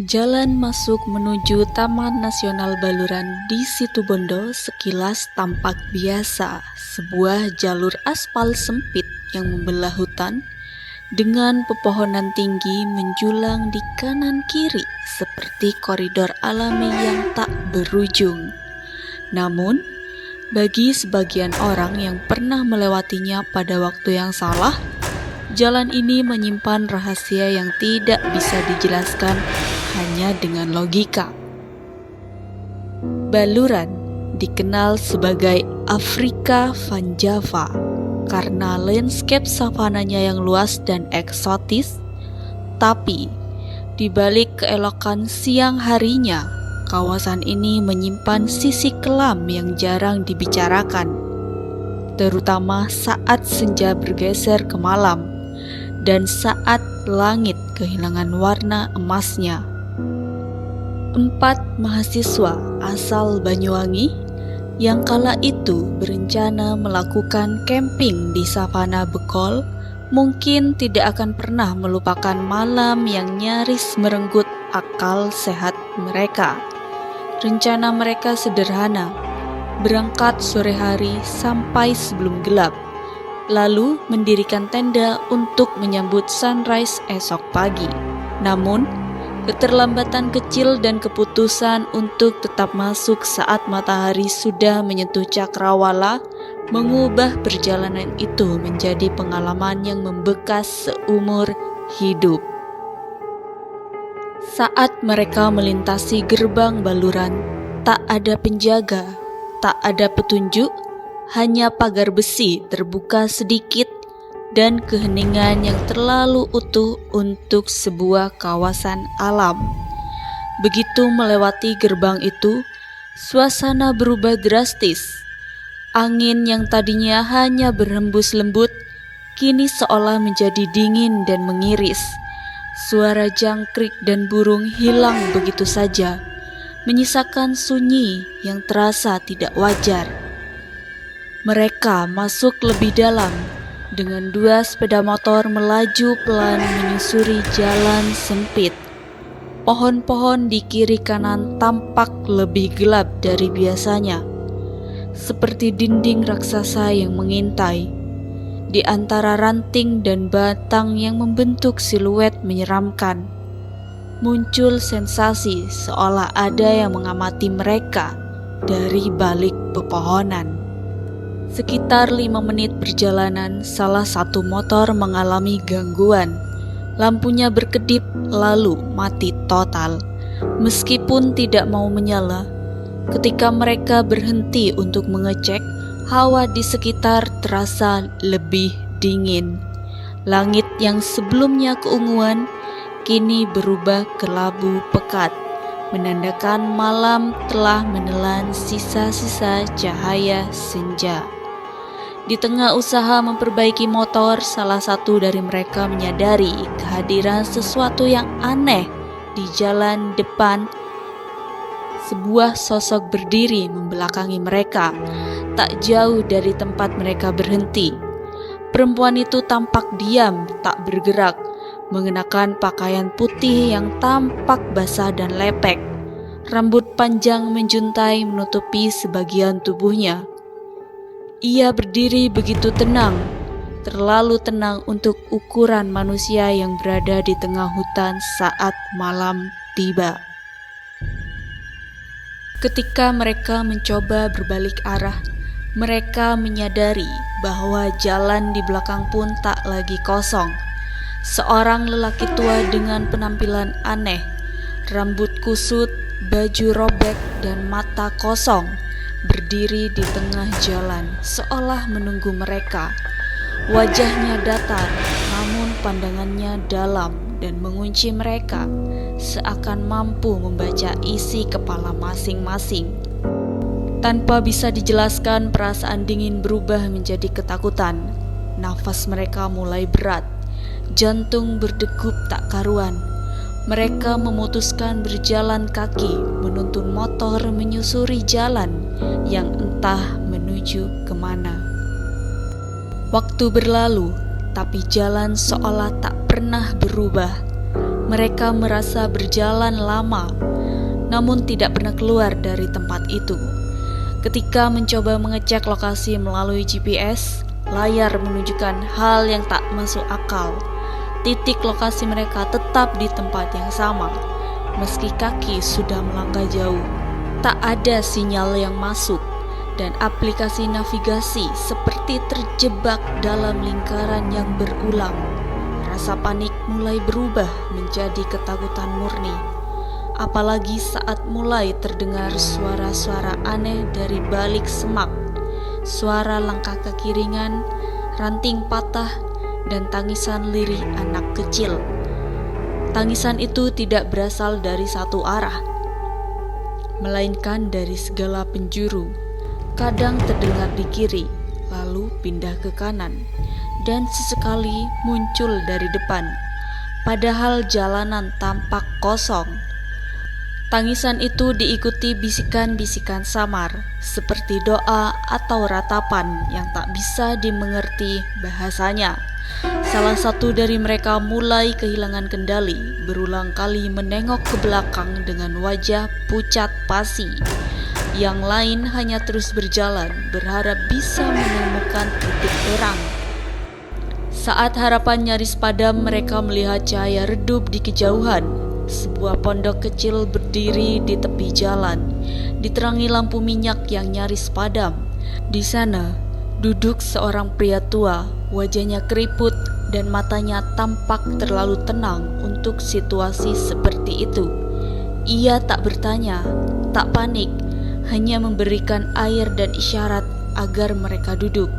Jalan masuk menuju Taman Nasional Baluran di Situbondo sekilas tampak biasa, sebuah jalur aspal sempit yang membelah hutan dengan pepohonan tinggi menjulang di kanan kiri seperti koridor alami yang tak berujung. Namun, bagi sebagian orang yang pernah melewatinya pada waktu yang salah, jalan ini menyimpan rahasia yang tidak bisa dijelaskan hanya dengan logika. Baluran dikenal sebagai Afrika Van Java karena landscape savananya yang luas dan eksotis, tapi di balik keelokan siang harinya, kawasan ini menyimpan sisi kelam yang jarang dibicarakan, terutama saat senja bergeser ke malam dan saat langit kehilangan warna emasnya. 4 mahasiswa asal Banyuwangi yang kala itu berencana melakukan camping di Savana Bekol mungkin tidak akan pernah melupakan malam yang nyaris merenggut akal sehat mereka. Rencana mereka sederhana, berangkat sore hari sampai sebelum gelap, lalu mendirikan tenda untuk menyambut sunrise esok pagi. Namun, keterlambatan kecil dan keputusan untuk tetap masuk saat matahari sudah menyentuh cakrawala mengubah perjalanan itu menjadi pengalaman yang membekas seumur hidup. Saat mereka melintasi gerbang Baluran, tak ada penjaga, tak ada petunjuk, hanya pagar besi terbuka sedikit dan keheningan yang terlalu utuh untuk sebuah kawasan alam. Begitu melewati gerbang itu, suasana berubah drastis. Angin yang tadinya hanya berhembus lembut, kini seolah menjadi dingin dan mengiris. Suara jangkrik dan burung hilang begitu saja, menyisakan sunyi yang terasa tidak wajar. Mereka masuk lebih dalam, dengan 2 sepeda motor melaju pelan menyusuri jalan sempit. Pohon-pohon di kiri kanan tampak lebih gelap dari biasanya, seperti dinding raksasa yang mengintai. Di antara ranting dan batang yang membentuk siluet menyeramkan, muncul sensasi seolah ada yang mengamati mereka dari balik pepohonan. Sekitar 5 menit perjalanan, salah satu motor mengalami gangguan. Lampunya berkedip lalu mati total. Meskipun tidak mau menyala, ketika mereka berhenti untuk mengecek, hawa di sekitar terasa lebih dingin. Langit yang sebelumnya keunguan kini berubah kelabu pekat, menandakan malam telah menelan sisa-sisa cahaya senja. Di tengah usaha memperbaiki motor, salah satu dari mereka menyadari kehadiran sesuatu yang aneh di jalan depan. Sebuah sosok berdiri membelakangi mereka, tak jauh dari tempat mereka berhenti. Perempuan itu tampak diam, tak bergerak, mengenakan pakaian putih yang tampak basah dan lepek. Rambut panjang menjuntai menutupi sebagian tubuhnya. Ia berdiri begitu tenang, terlalu tenang untuk ukuran manusia yang berada di tengah hutan saat malam tiba. Ketika mereka mencoba berbalik arah, mereka menyadari bahwa jalan di belakang pun tak lagi kosong. Seorang lelaki tua dengan penampilan aneh, rambut kusut, baju robek, dan mata kosong, berdiri di tengah jalan, seolah menunggu mereka. Wajahnya datar, namun pandangannya dalam dan mengunci mereka, seakan mampu membaca isi kepala masing-masing. Tanpa bisa dijelaskan, perasaan dingin berubah menjadi ketakutan. Nafas mereka mulai berat, jantung berdegup tak karuan. Mereka memutuskan berjalan kaki, menuntun motor menyusuri jalan yang entah menuju kemana. Waktu berlalu, tapi jalan seolah tak pernah berubah. Mereka merasa berjalan lama, namun tidak pernah keluar dari tempat itu. Ketika mencoba mengecek lokasi melalui GPS, layar menunjukkan hal yang tak masuk akal. Titik lokasi mereka tetap di tempat yang sama, meski kaki sudah melangkah jauh. Tak ada sinyal yang masuk, dan aplikasi navigasi seperti terjebak dalam lingkaran yang berulang. Rasa panik mulai berubah menjadi ketakutan murni. Apalagi saat mulai terdengar suara-suara aneh dari balik semak. Suara langkah kaki ringan, ranting patah, dan tangisan lirih anak kecil. Tangisan itu tidak berasal dari satu arah, melainkan dari segala penjuru. Kadang terdengar di kiri, lalu pindah ke kanan, dan sesekali muncul dari depan, padahal jalanan tampak kosong. Tangisan itu diikuti bisikan-bisikan samar, seperti doa atau ratapan yang tak bisa dimengerti bahasanya. Salah satu dari mereka mulai kehilangan kendali, berulang kali menengok ke belakang dengan wajah pucat pasi. Yang lain hanya terus berjalan, berharap bisa menemukan titik terang. Saat harapan nyaris padam, mereka melihat cahaya redup di kejauhan. Sebuah pondok kecil berdiri di tepi jalan, diterangi lampu minyak yang nyaris padam. Di sana, duduk seorang pria tua, wajahnya keriput dan matanya tampak terlalu tenang untuk situasi seperti itu. Ia tak bertanya, tak panik, hanya memberikan air dan isyarat agar mereka duduk.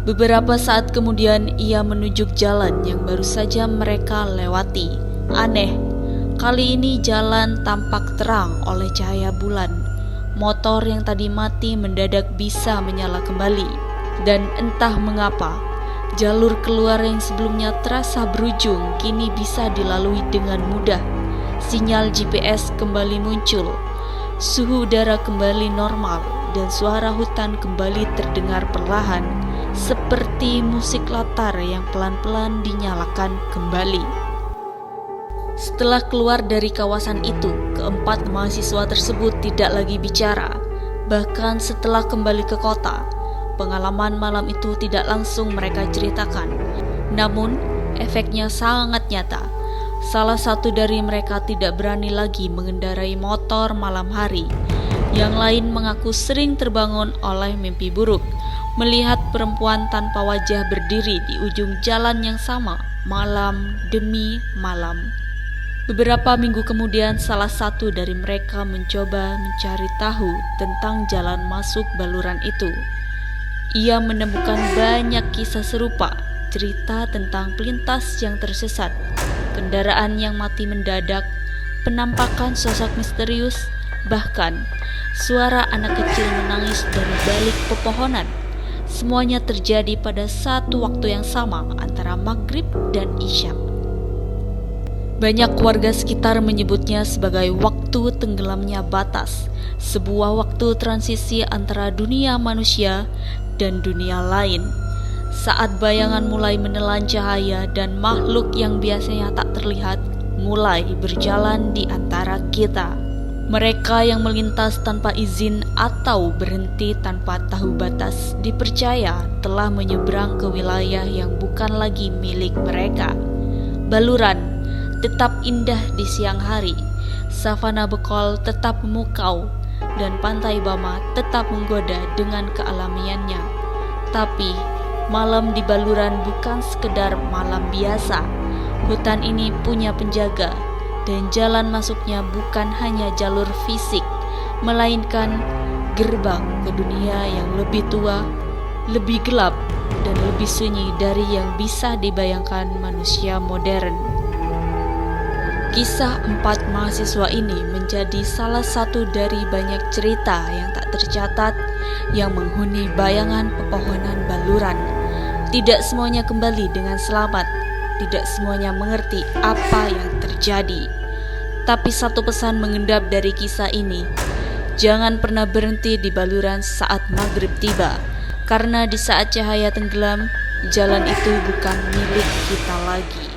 Beberapa saat kemudian ia menunjuk jalan yang baru saja mereka lewati. Aneh, kali ini jalan tampak terang oleh cahaya bulan. Motor yang tadi mati mendadak bisa menyala kembali. Dan entah mengapa, jalur keluar yang sebelumnya terasa berujung kini bisa dilalui dengan mudah. Sinyal GPS kembali muncul. Suhu udara kembali normal dan suara hutan kembali terdengar perlahan, seperti musik latar yang pelan-pelan dinyalakan kembali. Setelah keluar dari kawasan itu, keempat mahasiswa tersebut tidak lagi bicara. Bahkan setelah kembali ke kota, pengalaman malam itu tidak langsung mereka ceritakan. Namun, efeknya sangat nyata. Salah satu dari mereka tidak berani lagi mengendarai motor malam hari. Yang lain mengaku sering terbangun oleh mimpi buruk, melihat perempuan tanpa wajah berdiri di ujung jalan yang sama, malam demi malam. Beberapa minggu kemudian, salah satu dari mereka mencoba mencari tahu tentang jalan masuk baluran itu. Ia menemukan banyak kisah serupa, cerita tentang pelintas yang tersesat, kendaraan yang mati mendadak, penampakan sosok misterius, bahkan suara anak kecil menangis dari balik pepohonan. Semuanya terjadi pada satu waktu yang sama antara maghrib dan isya. Banyak warga sekitar menyebutnya sebagai waktu tenggelamnya batas, sebuah waktu transisi antara dunia manusia dan dunia lain. Saat bayangan mulai menelan cahaya dan makhluk yang biasanya tak terlihat mulai berjalan di antara kita. Mereka yang melintas tanpa izin atau berhenti tanpa tahu batas dipercaya telah menyeberang ke wilayah yang bukan lagi milik mereka. Baluran tetap indah di siang hari, savana Bekol tetap memukau, dan pantai Bama tetap menggoda dengan kealamiannya. Tapi malam di Baluran bukan sekedar malam biasa. Hutan ini punya penjaga, dan jalan masuknya bukan hanya jalur fisik, melainkan gerbang ke dunia yang lebih tua, lebih gelap, dan lebih sunyi dari yang bisa dibayangkan manusia modern. Kisah 4 mahasiswa ini menjadi salah satu dari banyak cerita yang tak tercatat yang menghuni bayangan pepohonan Baluran. Tidak semuanya kembali dengan selamat, tidak semuanya mengerti apa yang terjadi. Tapi satu pesan mengendap dari kisah ini, jangan pernah berhenti di Baluran saat maghrib tiba, karena di saat cahaya tenggelam, jalan itu bukan milik kita lagi.